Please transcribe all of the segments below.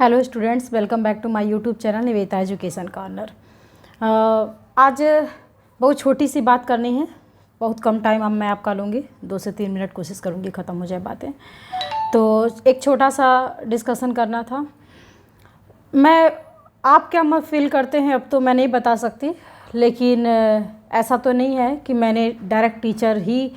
Hello students, welcome back to my YouTube channel Nivedita education corner. आज बहुत छोटी सी बात करनी है, बहुत कम टाइम अब मैं आपका लूँगी, 2 से 3 मिनट कोशिश करूँगी ख़त्म हो जाए बातें। तो एक छोटा सा डिस्कशन करना था। आप क्या मत फील करते हैं अब तो मैं नहीं बता सकती, लेकिन ऐसा तो नहीं है कि मैंने डायरेक्ट टीचर ही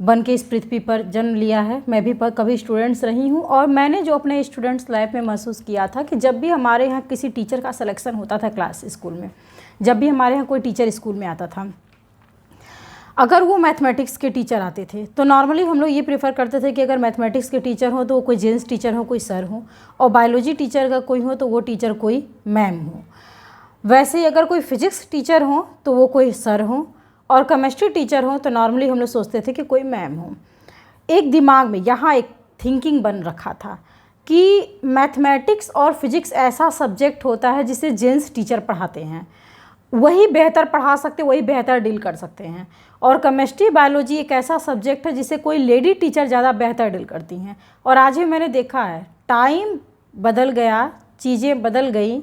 बन के इस पृथ्वी पर जन्म लिया है। मैं भी कभी स्टूडेंट्स रही हूँ और मैंने जो अपने स्टूडेंट्स लाइफ में महसूस किया था कि जब भी हमारे यहाँ किसी टीचर का सिलेक्शन होता था क्लास स्कूल में, जब भी हमारे यहाँ कोई टीचर स्कूल में आता था, अगर वो मैथमेटिक्स के टीचर आते थे तो नॉर्मली हम लोग ये प्रेफर करते थे कि अगर मैथमेटिक्स के टीचर हो तो वो कोई जेंट्स टीचर हो, कोई सर हो, और बायोलॉजी टीचर का कोई हो तो वो टीचर कोई मैम हो। वैसे ही अगर कोई फिजिक्स टीचर हो तो वो कोई सर हो, और केमिस्ट्री टीचर हो तो नॉर्मली हम लोग सोचते थे कि कोई मैम हो। एक दिमाग में यहाँ एक थिंकिंग बन रखा था कि मैथमेटिक्स और फिजिक्स ऐसा सब्जेक्ट होता है जिसे जेंट्स टीचर पढ़ाते हैं, वही बेहतर पढ़ा सकते, वही बेहतर डील कर सकते हैं। और केमिस्ट्री बायोलॉजी एक ऐसा सब्जेक्ट है जिसे कोई लेडी टीचर ज़्यादा बेहतर डील करती हैं। और आज ही मैंने देखा है, टाइम बदल गया, चीज़ें बदल गई,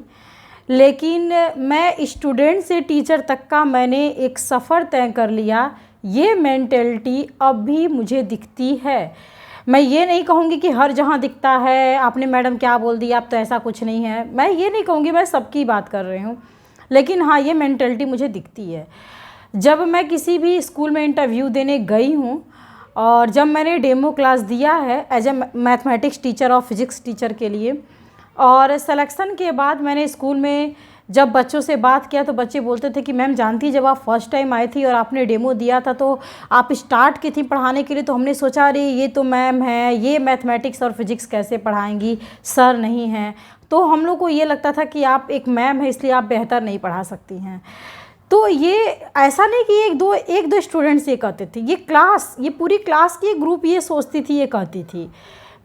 लेकिन मैं स्टूडेंट से टीचर तक का मैंने एक सफ़र तय कर लिया। ये मेंटेलिटी अब भी मुझे दिखती है। मैं ये नहीं कहूँगी कि हर जहाँ दिखता है, आपने मैडम क्या बोल दिया, अब तो ऐसा कुछ नहीं है, मैं ये नहीं कहूँगी, मैं सबकी बात कर रही हूँ, लेकिन हाँ ये मेंटेलिटी मुझे दिखती है। जब मैं किसी भी स्कूल में इंटरव्यू देने गई हूँ और जब मैंने डेमो क्लास दिया है एज ए मैथमेटिक्स टीचर और फिजिक्स टीचर के लिए, और सिलेक्शन के बाद मैंने स्कूल में जब बच्चों से बात किया तो बच्चे बोलते थे कि मैम जानती, जब आप फर्स्ट टाइम आई थी और आपने डेमो दिया था तो आप स्टार्ट की थी पढ़ाने के लिए, तो हमने सोचा अरे ये तो मैम है, ये मैथमेटिक्स और फिजिक्स कैसे पढ़ाएंगी, सर नहीं हैं। तो हम लोग को ये लगता था कि आप एक मैम है इसलिए आप बेहतर नहीं पढ़ा सकती हैं। तो ये ऐसा नहीं कि एक दो स्टूडेंट्स ये कहते थे, ये पूरी क्लास की ग्रुप ये सोचती थी, ये कहती थी।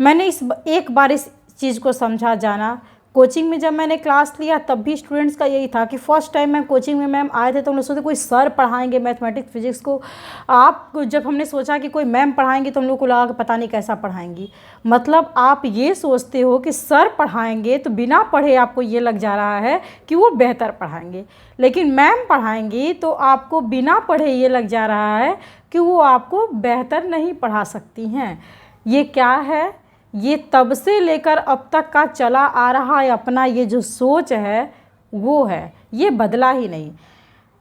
मैंने एक बार इस चीज़ को समझा जाना। कोचिंग में जब मैंने क्लास लिया तब भी स्टूडेंट्स का यही था कि फ़र्स्ट टाइम मैं कोचिंग में मैम आए थे तो हम लोग सोचे कोई सर पढ़ाएंगे मैथमेटिक्स फिजिक्स को। जब हमने सोचा कि कोई मैम पढ़ाएंगे तो हम लोग को लगा कि पता नहीं कैसा पढ़ाएंगी। मतलब आप ये सोचते हो कि सर पढ़ाएंगे तो बिना पढ़े आपको ये लग जा रहा है कि वो बेहतर पढ़ाएंगे, लेकिन मैम पढ़ाएंगी तो आपको बिना पढ़े ये लग जा रहा है कि वो आपको बेहतर नहीं पढ़ा सकती हैं। ये क्या है? ये तब से लेकर अब तक का चला आ रहा है अपना ये जो सोच है वो है, ये बदला ही नहीं।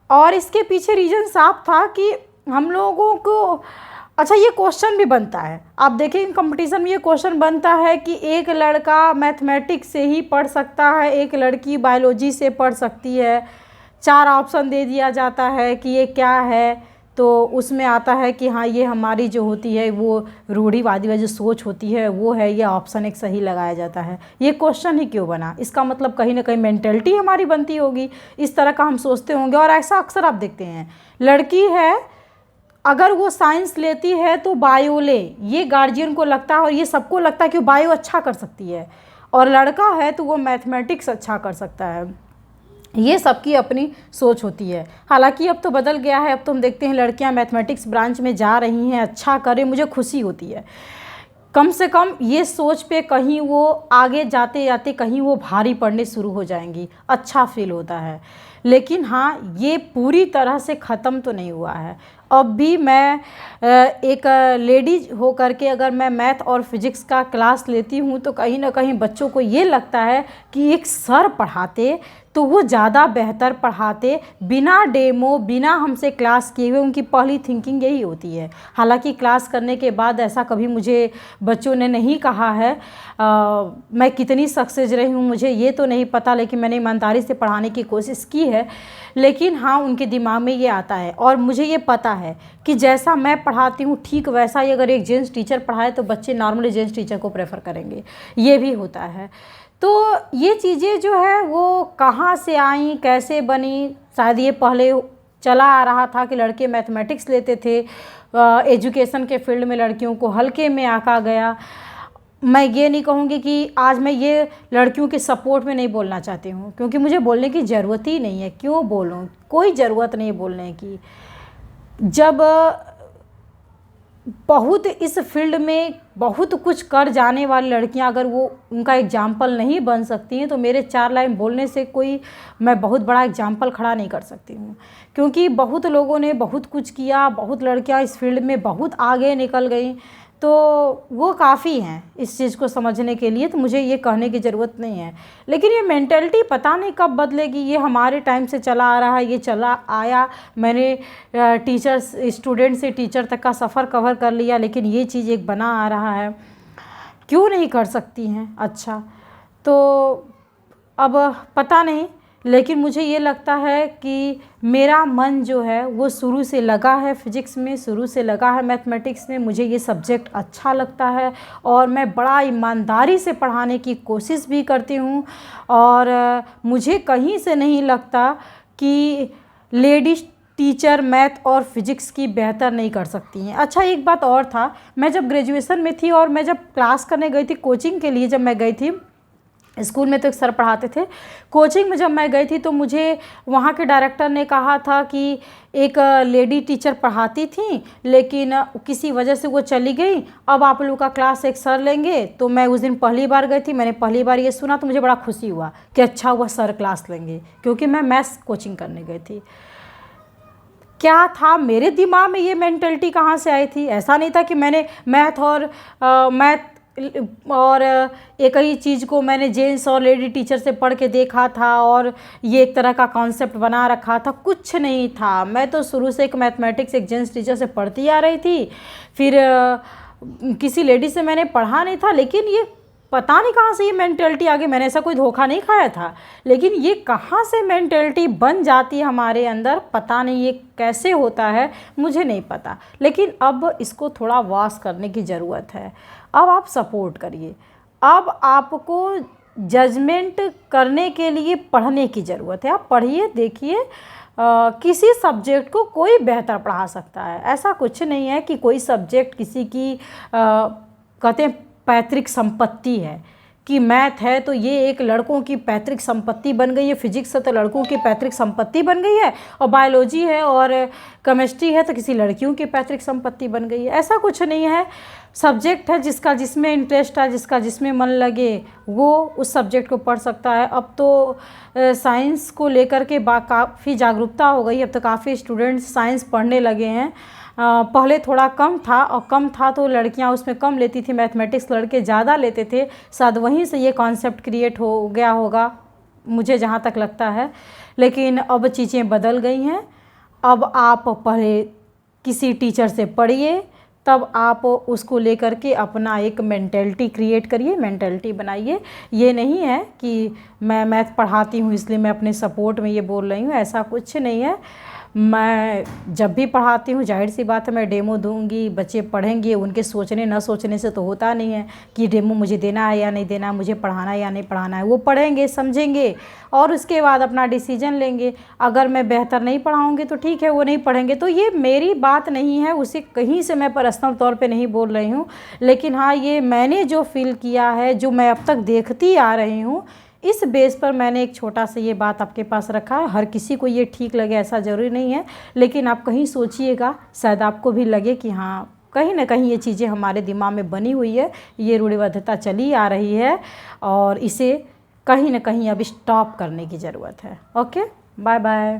और इसके पीछे रीज़न साफ था कि हम लोगों को अच्छा ये क्वेश्चन भी बनता है, आप देखें कंपटीशन में ये क्वेश्चन बनता है कि एक लड़का मैथमेटिक्स से ही पढ़ सकता है, एक लड़की बायोलॉजी से पढ़ सकती है। 4 ऑप्शन दे दिया जाता है कि ये क्या है, तो उसमें आता है कि हाँ ये हमारी जो होती है वो रूढ़िवादी जो सोच होती है वो है, ये ऑप्शन एक सही लगाया जाता है। ये क्वेश्चन ही क्यों बना? इसका मतलब कहीं ना कहीं मेंटेलिटी हमारी बनती होगी, इस तरह का हम सोचते होंगे। और ऐसा अक्सर आप देखते हैं, लड़की है अगर वो साइंस लेती है तो बायो ले, ये गार्जियन को लगता है और ये सबको लगता है कि वो बायो अच्छा कर सकती है, और लड़का है तो वो मैथमेटिक्स अच्छा कर सकता है। ये सबकी अपनी सोच होती है। हालांकि अब तो बदल गया है, अब तो हम देखते हैं लड़कियां मैथमेटिक्स ब्रांच में जा रही हैं, अच्छा करें, मुझे खुशी होती है। कम से कम ये सोच पे कहीं वो आगे जाते जाते कहीं वो भारी पड़ने शुरू हो जाएंगी, अच्छा फील होता है। लेकिन हाँ ये पूरी तरह से ख़त्म तो नहीं हुआ है। अब भी मैं एक लेडीज हो करके अगर मैं मैथ और फिजिक्स का क्लास लेती हूँ तो कहीं ना कहीं बच्चों को ये लगता है कि एक सर पढ़ाते तो वो ज़्यादा बेहतर पढ़ाते, बिना डेमो बिना हमसे क्लास किए हुए। उनकी पहली थिंकिंग यही होती है। हालांकि क्लास करने के बाद ऐसा कभी मुझे बच्चों ने नहीं कहा है। मैं कितनी सक्सेस रही हूँ मुझे ये तो नहीं पता, लेकिन मैंने ईमानदारी से पढ़ाने की कोशिश की है। लेकिन हाँ उनके दिमाग में ये आता है, और मुझे ये पता है कि जैसा मैं पढ़ाती हूँ ठीक वैसा ही अगर एक जेंट्स टीचर पढ़ाए तो बच्चे नॉर्मली जेंट्स टीचर को प्रेफर करेंगे, ये भी होता है। तो ये चीज़ें जो है वो कहाँ से आई, कैसे बनी? शायद ये पहले चला आ रहा था कि लड़के मैथमेटिक्स लेते थे, एजुकेशन के फील्ड में लड़कियों को हल्के में आका गया। मैं ये नहीं कहूँगी कि आज मैं ये लड़कियों के सपोर्ट में नहीं बोलना चाहती हूँ, क्योंकि मुझे बोलने की ज़रूरत ही नहीं है। क्यों बोलूँ? कोई ज़रूरत नहीं बोलने की। जब बहुत इस फील्ड में बहुत कुछ कर जाने वाली लड़कियां अगर वो उनका एग्जाम्पल नहीं बन सकती हैं तो मेरे 4 लाइन बोलने से कोई मैं बहुत बड़ा एग्जाम्पल खड़ा नहीं कर सकती हूँ, क्योंकि बहुत लोगों ने बहुत कुछ किया, बहुत लड़कियां इस फील्ड में बहुत आगे निकल गई, तो वो काफ़ी हैं इस चीज़ को समझने के लिए, तो मुझे ये कहने की ज़रूरत नहीं है। लेकिन ये मेंटलिटी पता नहीं कब बदलेगी, ये हमारे टाइम से चला आ रहा है, ये चला आया। मैंने टीचर्स स्टूडेंट से टीचर तक का सफ़र कवर कर लिया, लेकिन ये चीज़ एक बना आ रहा है, क्यों नहीं कर सकती हैं? अच्छा, तो अब पता नहीं, लेकिन मुझे ये लगता है कि मेरा मन जो है वो शुरू से लगा है फिज़िक्स में, शुरू से लगा है मैथमेटिक्स में। मुझे ये सब्जेक्ट अच्छा लगता है और मैं बड़ा ईमानदारी से पढ़ाने की कोशिश भी करती हूँ, और मुझे कहीं से नहीं लगता कि लेडीज़ टीचर मैथ और फिज़िक्स की बेहतर नहीं कर सकती हैं। अच्छा, एक बात और था, मैं जब ग्रेजुएशन में थी और मैं जब क्लास करने गई थी कोचिंग के लिए, जब मैं गई थी, स्कूल में तो एक सर पढ़ाते थे, कोचिंग में जब मैं गई थी तो मुझे वहाँ के डायरेक्टर ने कहा था कि एक लेडी टीचर पढ़ाती थी लेकिन किसी वजह से वो चली गई, अब आप लोगों का क्लास एक सर लेंगे। तो मैं उस दिन पहली बार गई थी, मैंने पहली बार ये सुना तो मुझे बड़ा खुशी हुआ कि अच्छा हुआ सर क्लास लेंगे, क्योंकि मैं मैथ्स कोचिंग करने गई थी। क्या था मेरे दिमाग में, ये मेंटलिटी कहाँ से आई थी? ऐसा नहीं था कि मैंने मैथ और एक ही चीज़ को मैंने जेंट्स और लेडी टीचर से पढ़ के देखा था और ये एक तरह का कॉन्सेप्ट बना रखा था, कुछ नहीं था। मैं तो शुरू से एक मैथमेटिक्स एक जेंट्स टीचर से पढ़ती आ रही थी, फिर किसी लेडी से मैंने पढ़ा नहीं था, लेकिन ये पता नहीं कहाँ से ये मेंटलिटी आ गई। मैंने ऐसा कोई धोखा नहीं खाया था, लेकिन ये कहाँ से मेंटलिटी बन जाती है हमारे अंदर, पता नहीं ये कैसे होता है, मुझे नहीं पता। लेकिन अब इसको थोड़ा वॉश करने की ज़रूरत है। अब आप सपोर्ट करिए, अब आपको जजमेंट करने के लिए पढ़ने की ज़रूरत है। आप पढ़िए, देखिए, किसी सब्जेक्ट को कोई बेहतर पढ़ा सकता है, ऐसा कुछ नहीं है कि कोई सब्जेक्ट किसी की कहते हैं पैतृक संपत्ति है, कि मैथ है तो ये एक लड़कों की पैतृक संपत्ति बन गई है, फिजिक्स है तो लड़कों की पैतृक संपत्ति बन गई है, और बायोलॉजी है और केमिस्ट्री है तो किसी लड़कियों की पैतृक संपत्ति बन गई है। ऐसा कुछ नहीं है। सब्जेक्ट है, जिसका जिसमें इंटरेस्ट है, जिसका जिसमें मन लगे वो उस सब्जेक्ट को पढ़ सकता है। अब तो साइंस को लेकर के काफ़ी जागरूकता हो गई, अब तो काफ़ी स्टूडेंट्स साइंस पढ़ने लगे हैं। पहले थोड़ा कम था, और कम था तो लड़कियां उसमें कम लेती थी, मैथमेटिक्स लड़के ज़्यादा लेते थे, शायद वहीं से ये कॉन्सेप्ट क्रिएट हो गया होगा, मुझे जहाँ तक लगता है। लेकिन अब चीज़ें बदल गई हैं। अब आप पढ़े, किसी टीचर से पढ़िए, तब आप उसको लेकर के अपना एक मेंटलिटी क्रिएट करिए, मेंटलिटी बनाइए। ये नहीं है कि मैं मैथ पढ़ाती हूँ इसलिए मैं अपने सपोर्ट में ये बोल रही हूँ, ऐसा कुछ नहीं है। मैं जब भी पढ़ाती हूँ जाहिर सी बात है मैं डेमो दूंगी, बच्चे पढ़ेंगे, उनके सोचने न सोचने से तो होता नहीं है कि डेमो मुझे देना है या नहीं देना, मुझे पढ़ाना है या नहीं पढ़ाना है। वो पढ़ेंगे, समझेंगे और उसके बाद अपना डिसीजन लेंगे। अगर मैं बेहतर नहीं पढ़ाऊँगी तो ठीक है, वो नहीं पढ़ेंगे। तो ये मेरी बात नहीं है, उसे कहीं से मैं पर्सनल तौर पर नहीं बोल रही हूँ, लेकिन हाँ ये मैंने जो फील किया है, जो मैं अब तक देखती आ रही हूँ, इस बेस पर मैंने एक छोटा सा ये बात आपके पास रखा है। हर किसी को ये ठीक लगे ऐसा ज़रूरी नहीं है, लेकिन आप कहीं सोचिएगा, शायद आपको भी लगे कि हाँ कहीं ना कहीं ये चीज़ें हमारे दिमाग में बनी हुई है, ये रूढ़िबद्धता चली आ रही है और इसे कहीं ना कहीं अब स्टॉप करने की ज़रूरत है। Okay, bye bye.